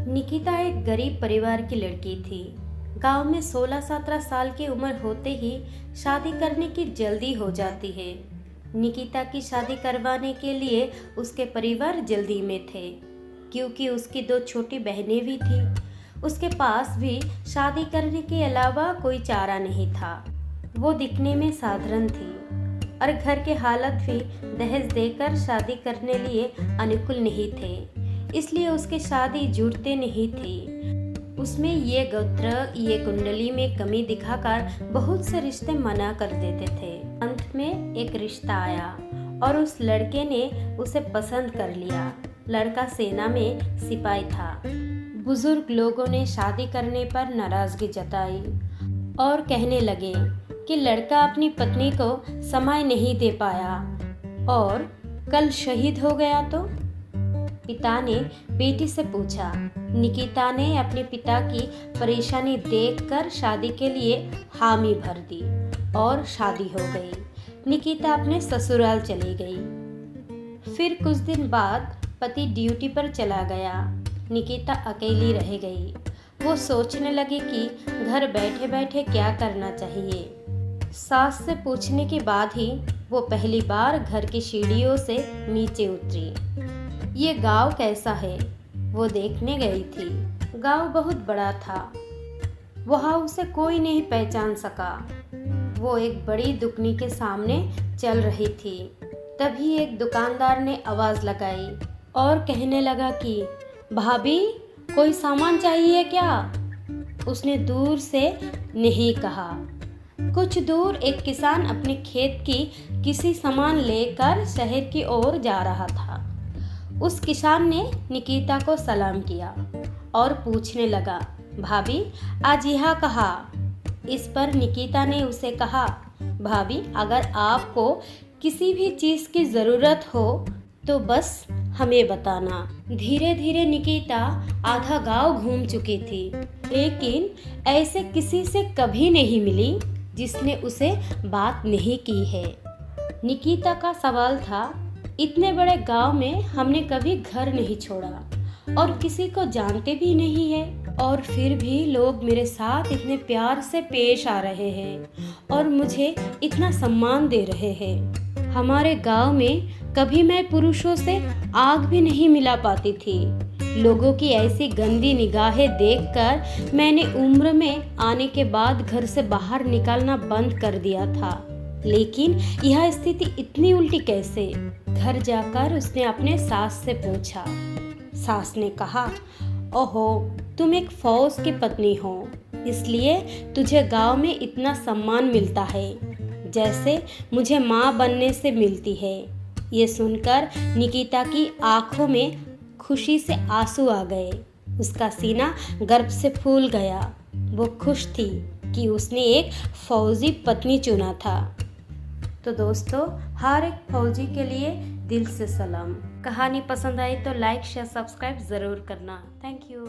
निकिता एक गरीब परिवार की लड़की थी। गांव में 16-17 साल की उम्र होते ही शादी करने की जल्दी हो जाती है। निकिता की शादी करवाने के लिए उसके परिवार जल्दी में थे, क्योंकि उसकी 2 छोटी बहनें भी थी। उसके पास भी शादी करने के अलावा कोई चारा नहीं था। वो दिखने में साधारण थी और घर के हालत भी दहेज देकर शादी करने लिए अनुकूल नहीं थे, इसलिए उसकी शादी जुड़ते नहीं थी। उसमें ये गोत्र, ये कुंडली में कमी दिखाकर बहुत से रिश्ते मना कर देते थे। अंत में एक रिश्ता आया और उस लड़के ने उसे पसंद कर लिया। लड़का सेना में सिपाही था। बुजुर्ग लोगों ने शादी करने पर नाराजगी जताई और कहने लगे कि लड़का अपनी पत्नी को समय नहीं दे पाया और कल शहीद हो गया तो। पिता ने बेटी से पूछा। निकिता ने अपने पिता की परेशानी देखकर शादी के लिए हामी भर दी और शादी हो गई। निकिता अपने ससुराल चली गई। फिर कुछ दिन बाद पति ड्यूटी पर चला गया। निकिता अकेली रह गई। वो सोचने लगी कि घर बैठे बैठे क्या करना चाहिए। सास से पूछने के बाद ही वो पहली बार घर की सीढ़ियों से नीचे उतरी। ये गांव कैसा है वो देखने गई थी। गांव बहुत बड़ा था। वहाँ उसे कोई नहीं पहचान सका। वो एक बड़ी दुकान के सामने चल रही थी। तभी एक दुकानदार ने आवाज़ लगाई और कहने लगा कि भाभी, कोई सामान चाहिए क्या? उसने दूर से नहीं कहा। कुछ दूर एक किसान अपने खेत की किसी सामान लेकर शहर की ओर जा रहा था। उस किसान ने निकिता को सलाम किया और पूछने लगा, भाभी, आज यहाँ कहाँ? इस पर निकिता ने उसे कहा, भाभी, अगर आपको किसी भी चीज़ की ज़रूरत हो तो बस हमें बताना। धीरे धीरे निकिता आधा गांव घूम चुकी थी, लेकिन ऐसे किसी से कभी नहीं मिली जिसने उसे बात नहीं की है। निकिता का सवाल था, इतने बड़े गांव में हमने कभी घर नहीं छोड़ा और किसी को जानते भी नहीं है, और फिर भी लोग मेरे साथ इतने प्यार से पेश आ रहे हैं और मुझे इतना सम्मान दे रहे हैं। हमारे गांव में कभी मैं पुरुषों से आग भी नहीं मिला पाती थी। लोगों की ऐसी गंदी निगाहें देखकर मैंने उम्र में आने के बाद घर से बाहर निकलना बंद कर दिया था। लेकिन यह स्थिति इतनी उल्टी कैसे? घर जाकर उसने अपने सास से पूछा। सास ने कहा, ओहो, तुम एक फौज की पत्नी हो, इसलिए तुझे गांव में इतना सम्मान मिलता है जैसे मुझे माँ बनने से मिलती है। ये सुनकर निकिता की आंखों में खुशी से आंसू आ गए। उसका सीना गर्व से फूल गया। वो खुश थी कि उसने एक फौजी पत्नी चुना था। तो दोस्तों, हर एक फौजी के लिए दिल से सलाम। कहानी पसंद आई तो लाइक, शेयर, सब्सक्राइब ज़रूर करना। Thank you.